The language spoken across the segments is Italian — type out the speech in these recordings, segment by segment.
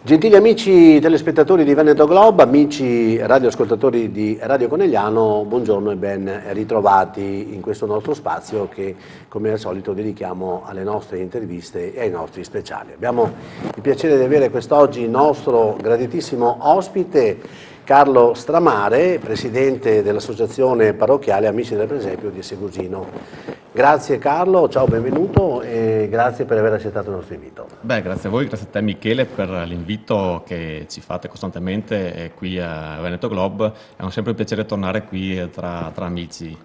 Gentili amici telespettatori di Veneto Globe, amici radioascoltatori di Radio Conegliano, buongiorno e ben ritrovati in questo nostro spazio che, come al solito, dedichiamo alle nostre interviste e ai nostri speciali. Abbiamo il piacere di avere quest'oggi il nostro graditissimo ospite Carlo Stramare, presidente dell'Associazione Parrocchiale Amici del Presepio di Segusino. Grazie Carlo, ciao, benvenuto e grazie per aver accettato il nostro invito. Grazie a voi, grazie a te Michele per l'invito che ci fate costantemente qui a Veneto Globe. È sempre un piacere tornare qui tra amici.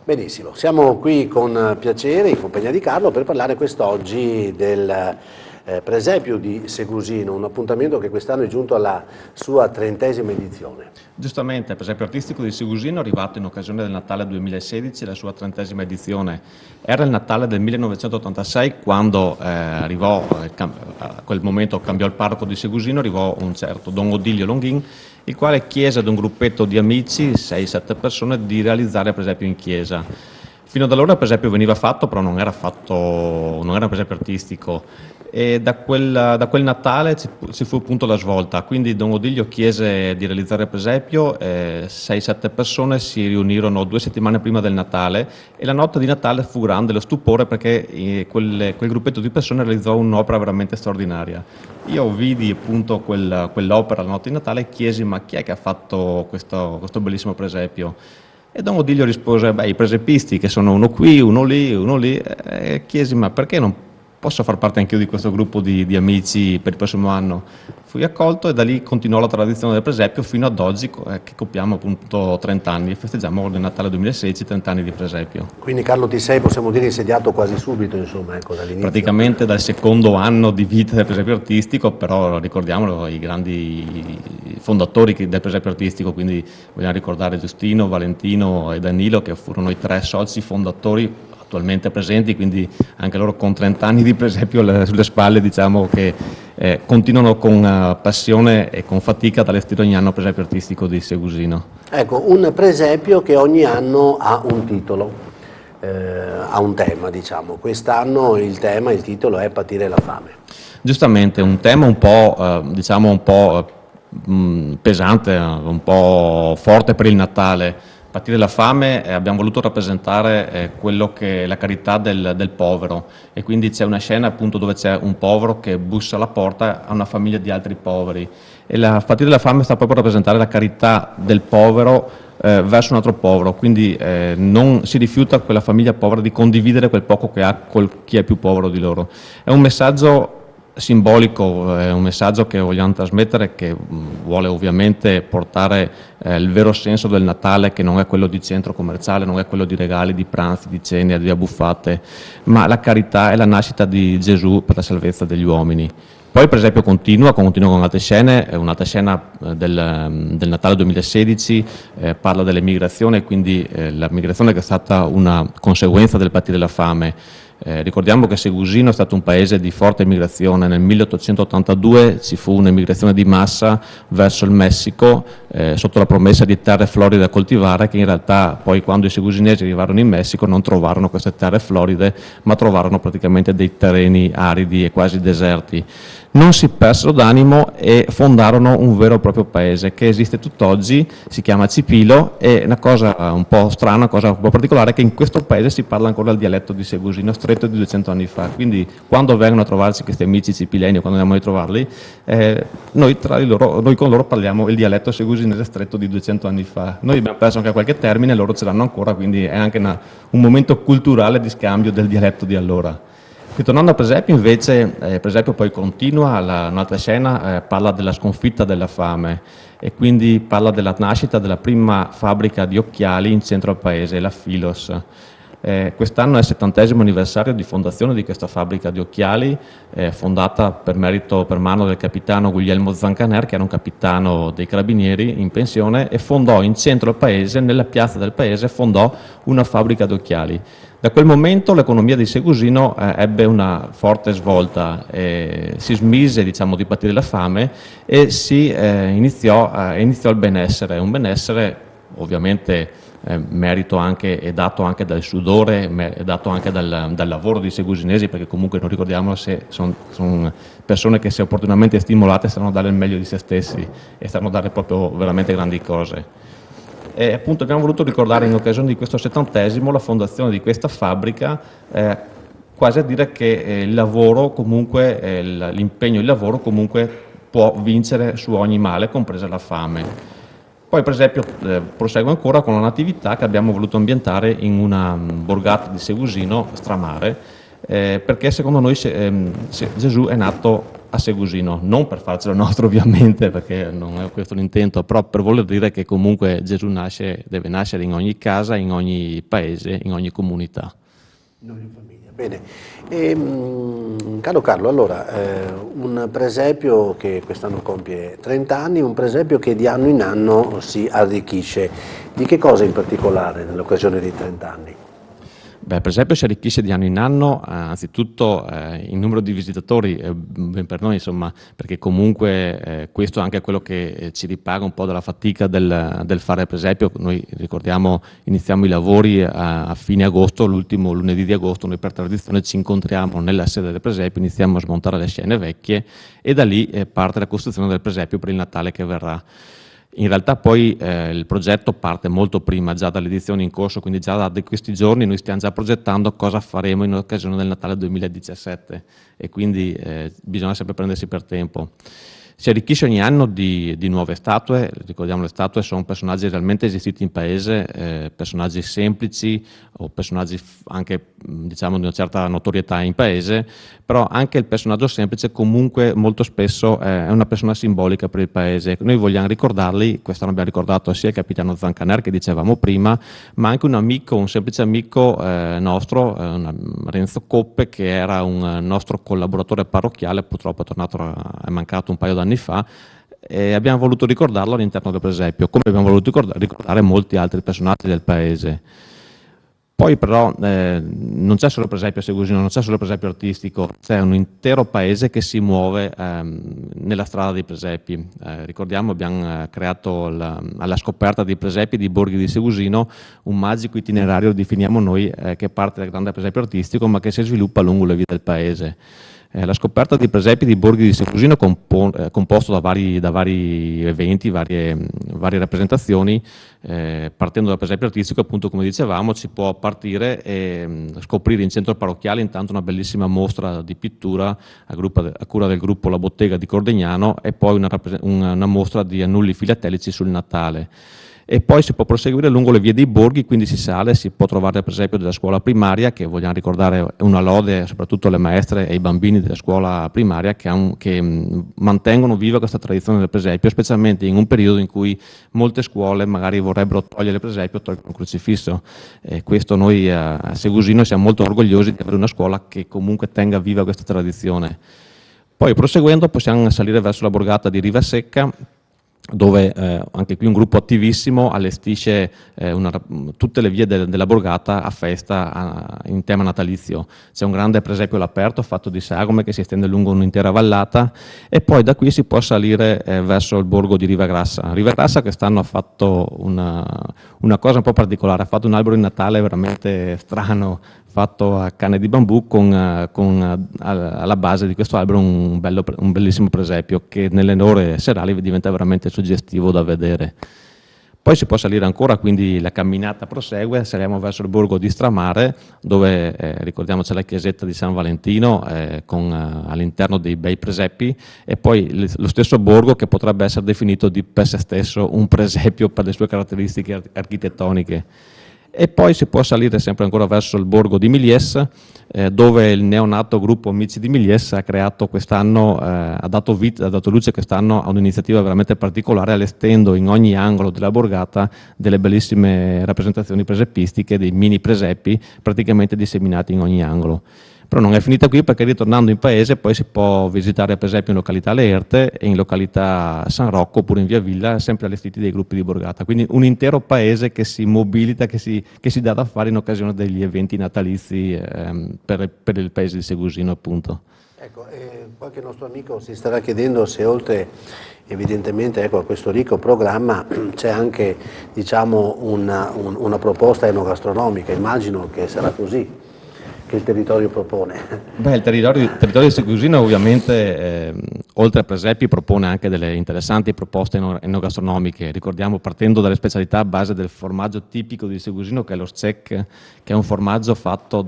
Benissimo, siamo qui con piacere in compagnia di Carlo per parlare quest'oggi del Presepio di Segusino, un appuntamento che quest'anno è giunto alla sua 30ª edizione. Giustamente, il Presepio Artistico di Segusino è arrivato in occasione del Natale 2016, la sua 30ª edizione. Era il Natale del 1986 quando arrivò, a quel momento cambiò il parroco di Segusino, arrivò un certo Don Odilio Longhin, il quale chiese ad un gruppetto di amici, 6-7 persone, di realizzare il presepio in chiesa. Fino ad allora il presepio veniva fatto, però non era un presepio artistico. E da quel Natale ci fu appunto la svolta, quindi Don Odilio chiese di realizzare il presepio, 6-7 persone si riunirono 2 settimane prima del Natale e la notte di Natale fu grande lo stupore perché quel gruppetto di persone realizzò un'opera veramente straordinaria. Io vidi appunto quell'opera la notte di Natale e chiesi: ma chi è che ha fatto questo bellissimo presepio? E Don Odilio rispose: i presepisti, che sono uno qui, uno lì, e chiesi: ma perché non posso far parte anch'io di questo gruppo di amici per il prossimo anno? Fui accolto e da lì continuò la tradizione del presepio fino ad oggi, che compiamo appunto 30 anni, festeggiamo nel Natale 2016 30 anni di presepio. Quindi Carlo ti sei, possiamo dire, insediato quasi subito, insomma, ecco, dall'inizio. Praticamente dal secondo anno di vita del presepio artistico, però ricordiamolo, i grandi fondatori del presepio artistico, quindi vogliamo ricordare Giustino, Valentino e Danilo, che furono i 3 soci fondatori attualmente presenti, quindi anche loro con 30 anni di presepio sulle spalle, diciamo che continuano con passione e con fatica ad allestire ogni anno il presepio artistico di Segusino. Ecco, un presepio che ogni anno ha un titolo, ha un tema, diciamo. Quest'anno il titolo è Patire la fame. Giustamente, un tema un po' pesante, un po' forte per il Natale. Patire la fame, abbiamo voluto rappresentare quello che è la carità del povero, e quindi c'è una scena appunto dove c'è un povero che bussa alla porta a una famiglia di altri poveri, e la patire la fame sta proprio a rappresentare la carità del povero verso un altro povero, quindi non si rifiuta quella famiglia povera di condividere quel poco che ha con chi è più povero di loro. È un messaggio simbolico, è un messaggio che vogliamo trasmettere, che vuole ovviamente portare il vero senso del Natale, che non è quello di centro commerciale, non è quello di regali, di pranzi, di cene, di abbuffate, ma la carità è la nascita di Gesù per la salvezza degli uomini. Poi per esempio continua con altre scene, un'altra scena del Natale 2016 parla dell'emigrazione, quindi la migrazione che è stata una conseguenza del patire la fame. Ricordiamo che Segusino è stato un paese di forte immigrazione. Nel 1882 ci fu un'emigrazione di massa verso il Messico sotto la promessa di terre floride da coltivare, che in realtà poi, quando i segusinesi arrivarono in Messico, non trovarono queste terre floride, ma trovarono praticamente dei terreni aridi e quasi deserti. Non si persero d'animo e fondarono un vero e proprio paese che esiste tutt'oggi, si chiama Cipilo, e una cosa un po' strana, una cosa un po' particolare, è che in questo paese si parla ancora il dialetto di Segusino, stretto di 200 anni fa, quindi quando vengono a trovarsi questi amici cipileni, o quando andiamo a ritrovarli, noi con loro parliamo il dialetto segusinese stretto di 200 anni fa. Noi abbiamo perso anche qualche termine, loro ce l'hanno ancora, quindi è anche un momento culturale di scambio del dialetto di allora. Ritornando al presepio, invece, il presepio poi continua, un'altra scena parla della sconfitta della fame, e quindi parla della nascita della prima fabbrica di occhiali in centro al paese, la Filos. Quest'anno è il 70° anniversario di fondazione di questa fabbrica di occhiali, fondata per mano del capitano Guglielmo Zancaner, che era un capitano dei carabinieri in pensione, e fondò in centro al paese, nella piazza del paese, fondò una fabbrica di occhiali. Da quel momento l'economia di Segusino ebbe una forte svolta, si smise, diciamo, di patire la fame e iniziò il benessere, un benessere ovviamente merito anche, è dato anche dal sudore, è dato anche dal lavoro di segusinesi, perché comunque non ricordiamo se sono persone che, se opportunamente stimolate, sanno dare il meglio di se stessi e sanno dare proprio veramente grandi cose. E appunto abbiamo voluto ricordare, in occasione di questo 70° la fondazione di questa fabbrica, quasi a dire che il lavoro comunque, l'impegno, il lavoro comunque può vincere su ogni male, compresa la fame. Poi per esempio prosegue ancora con un'attività che abbiamo voluto ambientare in una borgata di Segusino, Stramare, perché secondo noi Gesù è nato a Segusino, non per farcelo nostro ovviamente, perché non è questo l'intento, però per voler dire che comunque Gesù deve nascere in ogni casa, in ogni paese, in ogni comunità. In ogni famiglia. Bene, caro Carlo, allora un presepio che quest'anno compie 30 anni, un presepio che di anno in anno si arricchisce. Di che cosa in particolare nell'occasione dei 30 anni? Beh, per esempio si arricchisce di anno in anno, anzitutto il numero di visitatori, ben per noi insomma, perché comunque questo è anche quello che ci ripaga un po' della fatica del fare presepio. Noi ricordiamo, iniziamo i lavori a fine agosto, l'ultimo lunedì di agosto, noi per tradizione ci incontriamo nella sede del presepio, iniziamo a smontare le scene vecchie e da lì parte la costruzione del presepio per il Natale che verrà. In realtà poi il progetto parte molto prima, già dall'edizione in corso, quindi già da questi giorni noi stiamo già progettando cosa faremo in occasione del Natale 2017 e quindi bisogna sempre prendersi per tempo. Si arricchisce ogni anno di nuove statue, ricordiamo le statue sono personaggi realmente esistiti in paese, personaggi semplici o personaggi anche diciamo di una certa notorietà in paese, però anche il personaggio semplice comunque molto spesso è una persona simbolica per il paese. Noi vogliamo ricordarli, quest'anno abbiamo ricordato sia il capitano Zancaner che dicevamo prima, ma anche un semplice amico nostro, Renzo Coppe, che era un nostro collaboratore parrocchiale, purtroppo è mancato un paio d'anni fa, e abbiamo voluto ricordarlo all'interno del presepio, come abbiamo voluto ricordare molti altri personaggi del paese. Poi però non c'è solo il presepio Segusino, non c'è solo il presepio artistico, c'è un intero paese che si muove nella strada dei presepi. Ricordiamo, abbiamo creato alla scoperta dei presepi di Borghi di Segusino un magico itinerario, definiamo noi, che parte dal grande presepio artistico ma che si sviluppa lungo le vie del paese. La scoperta dei presepi di Borghi di Segusino è composto da vari eventi, varie rappresentazioni. Partendo dal presepio artistico, appunto come dicevamo, si può partire e scoprire in centro parrocchiale intanto una bellissima mostra di pittura a cura del gruppo La Bottega di Cordegnano e poi una mostra di annulli filatelici sul Natale. E poi si può proseguire lungo le vie dei borghi, quindi si sale, si può trovare per esempio della scuola primaria, che vogliamo ricordare è una lode soprattutto alle maestre e ai bambini della scuola primaria che mantengono viva questa tradizione del presepio, specialmente in un periodo in cui molte scuole magari vorrebbero togliere il presepio o togliere un crocifisso. Questo noi a Segusino siamo molto orgogliosi di avere una scuola che comunque tenga viva questa tradizione. Poi proseguendo possiamo salire verso la borgata di Rivasecca, dove anche qui un gruppo attivissimo allestisce tutte le vie della borgata a festa in tema natalizio. C'è un grande presepio all'aperto fatto di sagome che si estende lungo un'intera vallata e poi da qui si può salire verso il borgo di Rivagrassa. Rivagrassa quest'anno ha fatto una cosa un po' particolare, ha fatto un albero di Natale veramente strano, fatto a canne di bambù con alla base di questo albero un bellissimo presepio che nelle ore serali diventa veramente suggestivo da vedere. Poi si può salire ancora, quindi la camminata prosegue, saliamo verso il borgo di Stramare, dove ricordiamo c'è la chiesetta di San Valentino all'interno dei bei presepi e poi lo stesso borgo che potrebbe essere definito per se stesso un presepio per le sue caratteristiche architettoniche. E poi si può salire sempre ancora verso il borgo di Milies, dove il neonato gruppo Amici di Milies ha creato quest'anno, ha dato luce quest'anno a un'iniziativa veramente particolare, allestendo in ogni angolo della borgata delle bellissime rappresentazioni presepistiche, dei mini presepi praticamente disseminati in ogni angolo. Però non è finita qui, perché ritornando in paese poi si può visitare per esempio in località Leerte e in località San Rocco oppure in via Villa, sempre allestiti dei gruppi di borgata. Quindi un intero paese che si mobilita, che si dà da fare in occasione degli eventi natalizi per il paese di Segusino appunto. Ecco, qualche nostro amico si starà chiedendo se oltre evidentemente a questo ricco programma c'è anche diciamo, una proposta enogastronomica, immagino che sarà così che il territorio propone. Beh, il territorio di Segusino ovviamente, oltre a presepi, propone anche delle interessanti proposte enogastronomiche. Ricordiamo, partendo dalle specialità a base del formaggio tipico di Segusino, che è lo Szczek, che è un formaggio fatto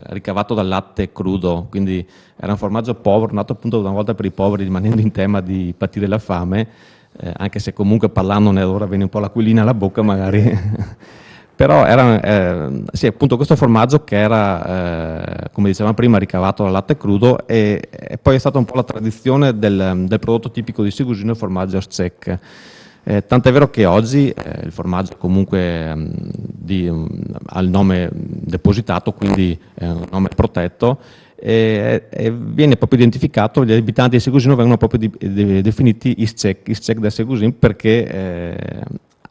ricavato dal latte crudo, quindi era un formaggio povero, nato appunto una volta per i poveri, rimanendo in tema di patire la fame, anche se comunque parlandone ora viene un po' l'aquilina alla bocca magari. Però era sì, appunto questo formaggio che era, come dicevamo prima, ricavato dal latte crudo e poi è stata un po' la tradizione del prodotto tipico di Segusino, il formaggio Szczek. Tant'è vero che oggi il formaggio comunque ha il nome depositato, quindi è un nome protetto, e viene proprio identificato, gli abitanti di Segusino vengono proprio definiti i Szczek del Segusin perché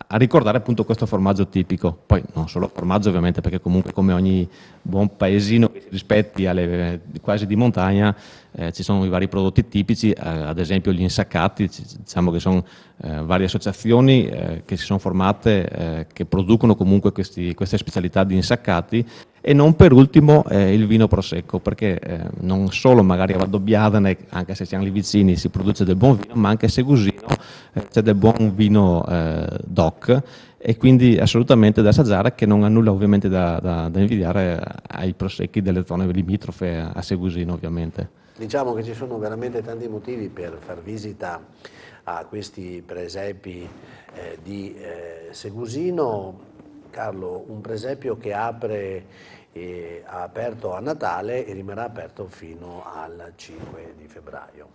a ricordare appunto questo formaggio tipico. Poi non solo formaggio ovviamente, perché comunque come ogni buon paesino che si rispetti alle quasi di montagna ci sono i vari prodotti tipici, ad esempio gli insaccati, diciamo che sono varie associazioni che si sono formate che producono comunque queste specialità di insaccati, e non per ultimo il vino prosecco, perché non solo magari a Valdobbiadene, anche se siamo lì vicini, si produce del buon vino, ma anche a Segusino c'è del buon vino DOC, e quindi assolutamente da assaggiare, che non ha nulla ovviamente da invidiare ai prosecchi delle zone limitrofe a Segusino ovviamente. Diciamo che ci sono veramente tanti motivi per far visita a questi presepi di Segusino. Carlo, un presepio che ha aperto a Natale e rimarrà aperto fino al 5 di febbraio,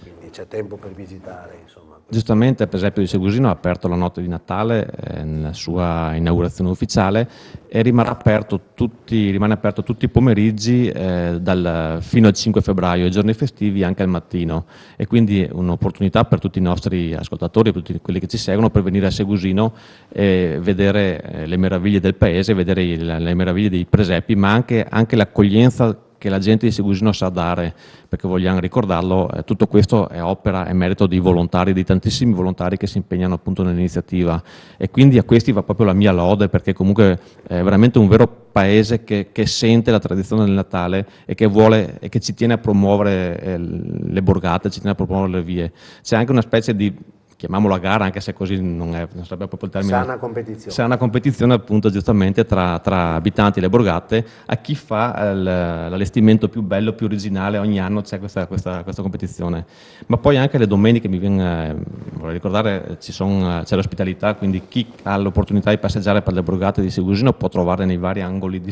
quindi c'è tempo per visitare, insomma. Giustamente il presepio di Segusino ha aperto la notte di Natale nella sua inaugurazione ufficiale, e rimane aperto tutti i pomeriggi fino al 5 febbraio, i giorni festivi anche al mattino, e quindi un'opportunità per tutti i nostri ascoltatori, per tutti quelli che ci seguono, per venire a Segusino e vedere le meraviglie del paese, vedere le meraviglie dei presepi, ma anche l'accoglienza che la gente di Segusino sa dare, perché vogliamo ricordarlo, tutto questo è opera e merito dei volontari, di tantissimi volontari che si impegnano appunto nell'iniziativa, e quindi a questi va proprio la mia lode, perché comunque è veramente un vero paese che sente la tradizione del Natale e che vuole e che ci tiene a promuovere le borgate, ci tiene a promuovere le vie. C'è anche una specie di, chiamiamola gara, anche se così non sarebbe proprio il termine. Sana competizione appunto, giustamente, tra abitanti e le borgate, a chi fa l'allestimento più bello, più originale. Ogni anno c'è questa competizione. Ma poi anche le domeniche, vorrei ricordare, c'è l'ospitalità, quindi chi ha l'opportunità di passeggiare per le borgate di Segusino può trovare nei vari angoli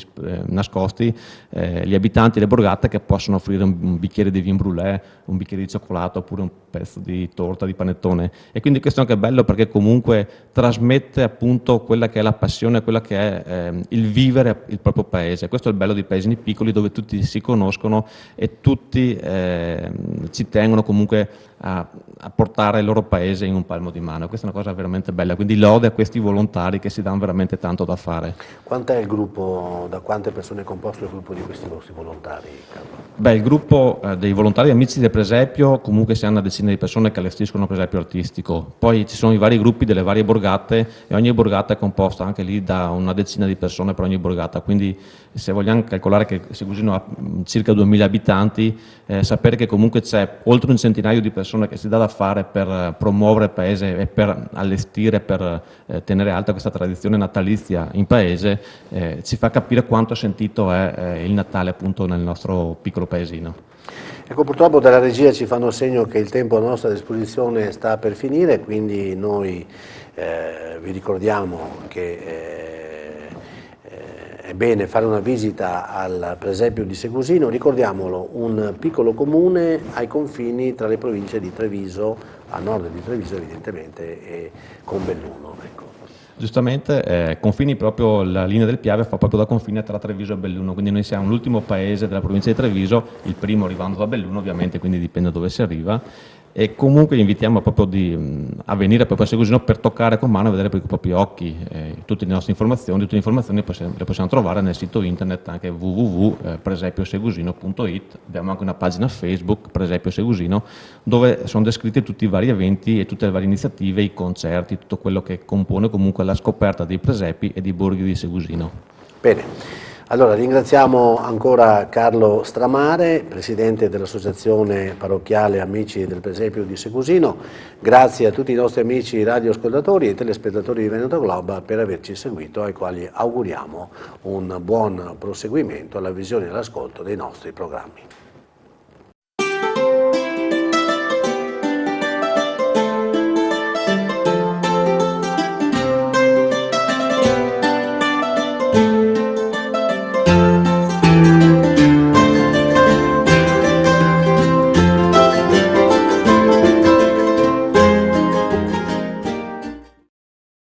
nascosti gli abitanti e le borgate che possono offrire un bicchiere di vin brûlé, un bicchiere di cioccolato, oppure un pezzo di torta, di panettone. E quindi questo è anche bello, perché comunque trasmette appunto quella che è la passione, quella che è il vivere il proprio paese. Questo è il bello dei paesini piccoli, dove tutti si conoscono e tutti ci tengono comunque a portare il loro paese in un palmo di mano. Questa è una cosa veramente bella, quindi lode a questi volontari che si danno veramente tanto da fare. Quant'è il gruppo, da quante persone è composto il gruppo di questi vostri volontari, Carlo? Beh, il gruppo dei volontari Amici del Presepio comunque si hanno una decina di persone che allestiscono il presepio artistico. Poi ci sono i vari gruppi delle varie borgate, e ogni borgata è composta anche lì da una decina di persone per ogni borgata, quindi se vogliamo calcolare che Segusino ha circa 2000 abitanti, sapere che comunque c'è oltre un centinaio di persone che si dà da fare per promuovere il paese e per allestire, per tenere alta questa tradizione natalizia in paese, ci fa capire quanto sentito è il Natale appunto nel nostro piccolo paesino. Ecco, purtroppo dalla regia ci fanno segno che il tempo a nostra disposizione sta per finire, quindi noi vi ricordiamo che è bene fare una visita al presepio di Segusino. Ricordiamolo, un piccolo comune ai confini tra le province di Treviso, a nord di Treviso evidentemente, e con Belluno. Ecco. Giustamente, confini, proprio la linea del Piave fa proprio da confine tra Treviso e Belluno, quindi noi siamo l'ultimo paese della provincia di Treviso, il primo arrivando da Belluno ovviamente, quindi dipende da dove si arriva, e comunque vi invitiamo proprio a venire proprio a Segusino per toccare con mano e vedere con i propri occhi tutte le nostre informazioni. Tutte le informazioni le possiamo trovare nel sito internet anche www.presepiosegusino.it. Abbiamo anche una pagina Facebook, Presepio Segusino, dove sono descritti tutti i vari eventi e tutte le varie iniziative, i concerti, tutto quello che compone comunque la scoperta dei presepi e dei borghi di Segusino. Bene. Allora ringraziamo ancora Carlo Stramare, Presidente dell'Associazione Parrocchiale Amici del Presepio di Segusino. Grazie a tutti i nostri amici radioascoltatori e telespettatori di Veneto Globe per averci seguito, ai quali auguriamo un buon proseguimento alla visione e all'ascolto dei nostri programmi.